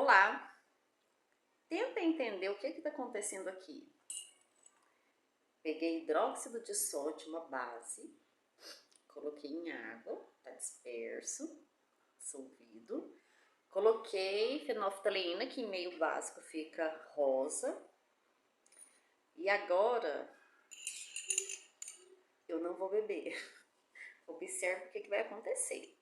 Olá! Tenta entender o que está acontecendo aqui. Peguei hidróxido de sódio, uma base, coloquei em água, está disperso, dissolvido. Coloquei fenolftaleína, que em meio básico fica rosa. E agora eu não vou beber. Observe o que vai acontecer.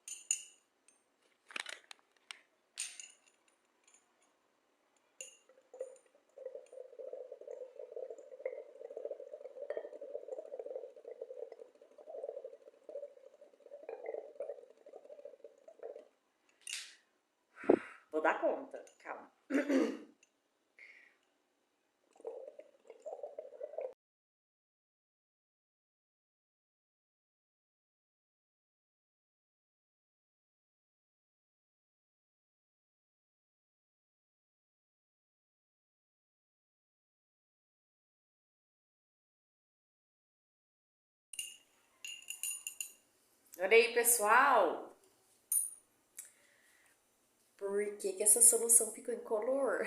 Vou dar conta, calma. Olha aí, pessoal. Por que essa solução ficou incolor?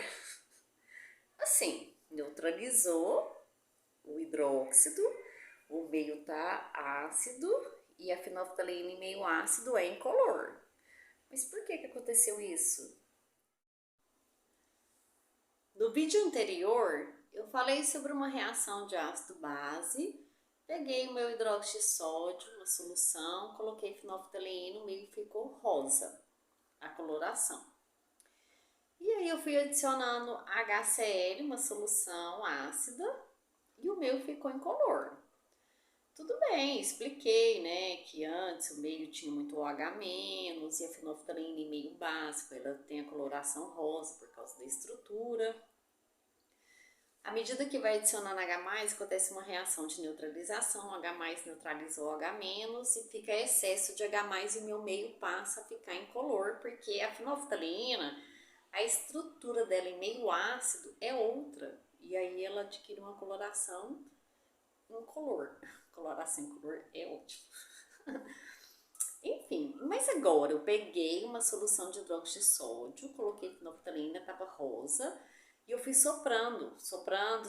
Assim, neutralizou o hidróxido, o meio tá ácido e a fenolftaleína em meio ácido é incolor. Mas por que aconteceu isso? No vídeo anterior, eu falei sobre uma reação de ácido-base. Peguei o meu hidróxido de sódio, uma solução, coloquei fenolftaleína, o meio ficou rosa, a coloração. E aí eu fui adicionando HCl, uma solução ácida, e o meu ficou incolor. Tudo bem, expliquei, né, que antes o meio tinha muito OH- e a fenolftaleína em meio básico, ela tem a coloração rosa por causa da estrutura. À medida que vai adicionando H+, acontece uma reação de neutralização, H+ neutraliza o OH- e fica excesso de H+, e o meu meio passa a ficar incolor, porque a fenolftaleína, a estrutura dela em meio ácido é outra, e aí ela adquire uma coloração incolor. Coloração incolor é ótimo. Enfim, mas agora eu peguei uma solução de hidróxido de sódio, coloquei fenolftaleína, estava rosa, e eu fui soprando, e ela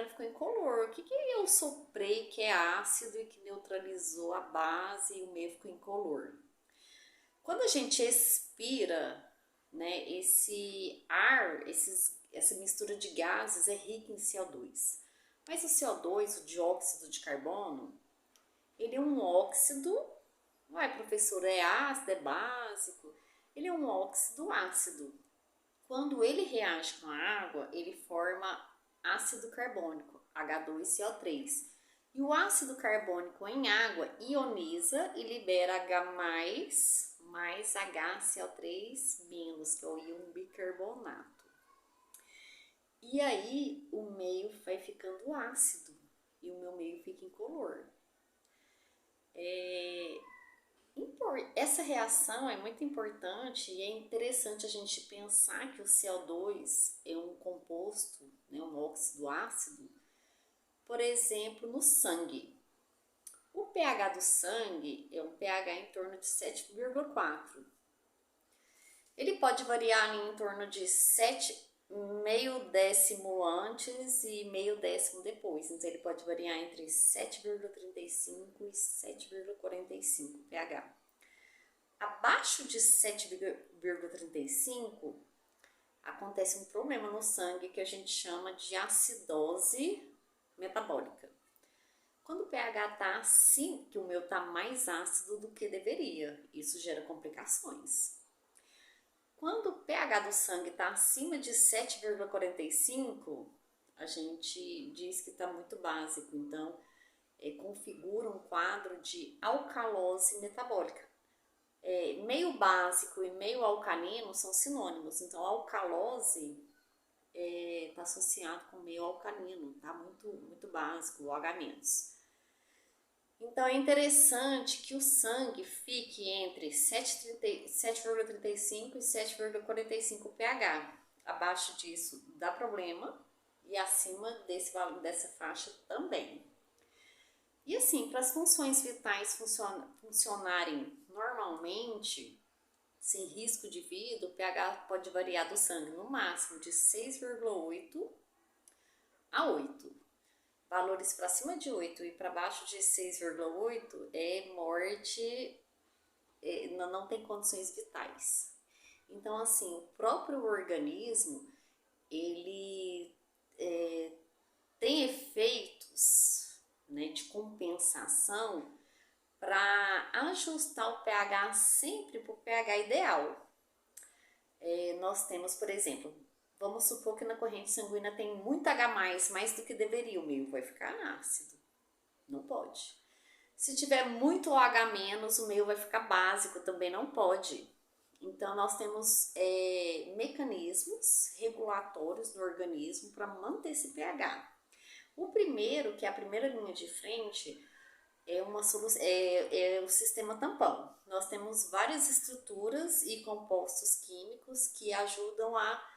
ficou incolor. O que eu soprei que é ácido e que neutralizou a base e o meio ficou incolor? Quando a gente expira, né, esse ar, essa mistura de gases é rica em CO2. Mas o CO2, o dióxido de carbono, ele é um óxido, não é, professor? É ácido, é básico. Ele é um óxido ácido. Quando ele reage com a água, ele forma ácido carbônico, H2CO3. E o ácido carbônico em água ioniza e libera H+, mais HCO3-, que é o íon bicarbonato. E aí o meio vai ficando ácido e o meu meio fica incolor. Essa reação é muito importante e é interessante a gente pensar que o CO2 é um composto, né, um óxido ácido, por exemplo, no sangue. O pH do sangue é um pH em torno de 7,4. Ele pode variar em torno de 7, meio décimo antes e meio décimo depois. Então, ele pode variar entre 7,35 e 7,45 pH. Abaixo de 7,35 acontece um problema no sangue que a gente chama de acidose metabólica. Quando o pH está assim, que o meu está mais ácido do que deveria, isso gera complicações. Quando o pH do sangue está acima de 7,45, a gente diz que está muito básico, então configura um quadro de alcalose metabólica. Meio básico e meio alcalino são sinônimos, então alcalose está associado com meio alcalino, tá? Muito básico, o OH-. Então é interessante que o sangue fique entre 7,35 e 7,45 pH. Abaixo disso dá problema e acima dessa faixa também. E assim, para as funções vitais funcionarem normalmente, sem risco de vida, o pH pode variar do sangue no máximo de 6,8 a 8. Valores para cima de 8 e para baixo de 6,8 é morte, não tem condições vitais. Então, assim, o próprio organismo, ele tem efeitos, né, de compensação para ajustar o pH sempre para o pH ideal. Nós temos, por exemplo, vamos supor que na corrente sanguínea tem muito H+, mais do que deveria, o meio vai ficar ácido. Não pode. Se tiver muito OH-, o meio vai ficar básico, também não pode. Então, nós temos mecanismos regulatórios no organismo para manter esse pH. O primeiro, que é a primeira linha de frente, é o sistema tampão. Nós temos várias estruturas e compostos químicos que ajudam a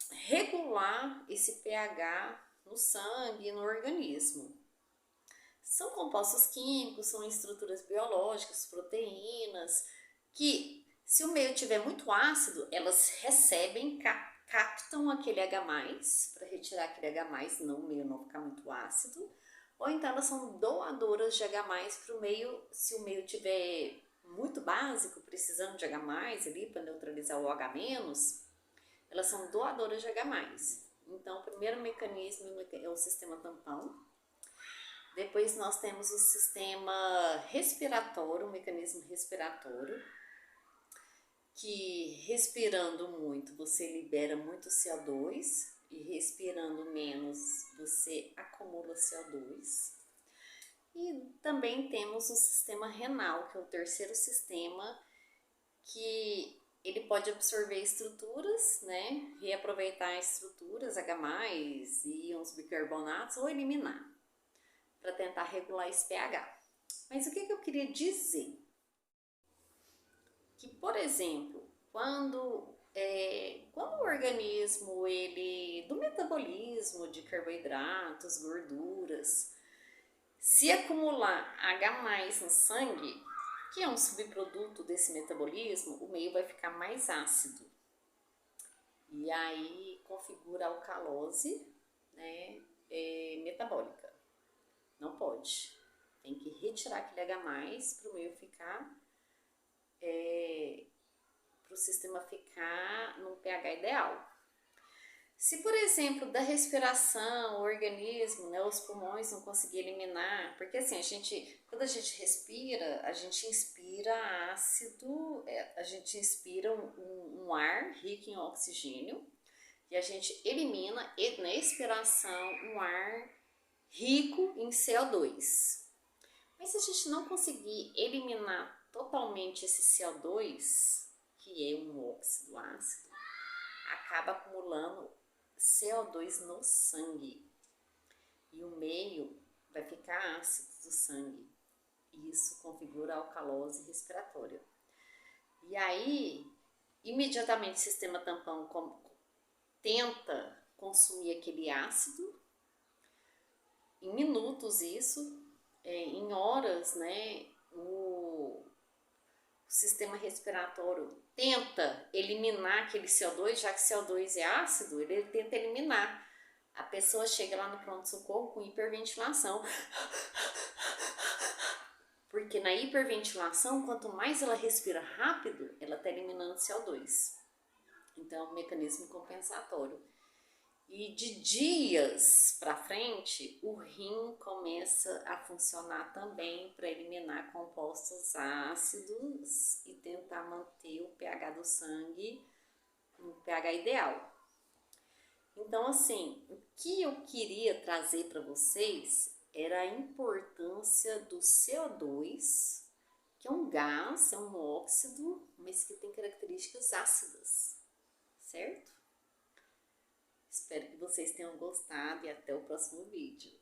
regular esse pH no sangue e no organismo. São compostos químicos, são estruturas biológicas, proteínas, que se o meio estiver muito ácido, elas recebem, captam aquele H+, para retirar aquele H+, não, o meio não ficar muito ácido, ou então elas são doadoras de H+, para o meio, se o meio estiver muito básico, precisando de H+, ali para neutralizar o OH-, elas são doadoras de H+. Então, o primeiro mecanismo é o sistema tampão. Depois nós temos o sistema respiratório, o mecanismo respiratório, que respirando muito você libera muito CO2 e respirando menos você acumula CO2. E também temos o sistema renal, que é o terceiro sistema, que ele pode absorver estruturas, né, reaproveitar estruturas H+, íons bicarbonatos ou eliminar, para tentar regular esse pH. Mas o que eu queria dizer? Que, por exemplo, quando o organismo, do metabolismo de carboidratos, gorduras, se acumular H+ no sangue, que é um subproduto desse metabolismo, o meio vai ficar mais ácido. E aí configura a alcalose, né, metabólica. Não pode. Tem que retirar aquele H+ para o meio ficar, para o sistema ficar no pH ideal. Se, por exemplo, da respiração, o organismo, né, os pulmões não conseguir eliminar, porque assim, quando a gente respira, a gente inspira ácido, a gente inspira um ar rico em oxigênio, e a gente elimina na expiração um ar rico em CO2. Mas se a gente não conseguir eliminar totalmente esse CO2, que é um óxido ácido, acaba acumulando CO2 no sangue e o meio vai ficar ácido do sangue. E isso configura a alcalose respiratória. E aí, imediatamente o sistema tampão tenta consumir aquele ácido, em minutos isso, em horas, né, o sistema respiratório tenta eliminar aquele CO2, já que CO2 é ácido, ele tenta eliminar. A pessoa chega lá no pronto-socorro com hiperventilação. Porque na hiperventilação, quanto mais ela respira rápido, ela está eliminando CO2. Então, é um mecanismo compensatório. E de dias para frente, o rim começa a funcionar também para eliminar compostos ácidos e tentar manter o pH do sangue no pH ideal. Então, assim, o que eu queria trazer para vocês era a importância do CO2, que é um gás, é um óxido, mas que tem características ácidas, certo? Espero que vocês tenham gostado e até o próximo vídeo.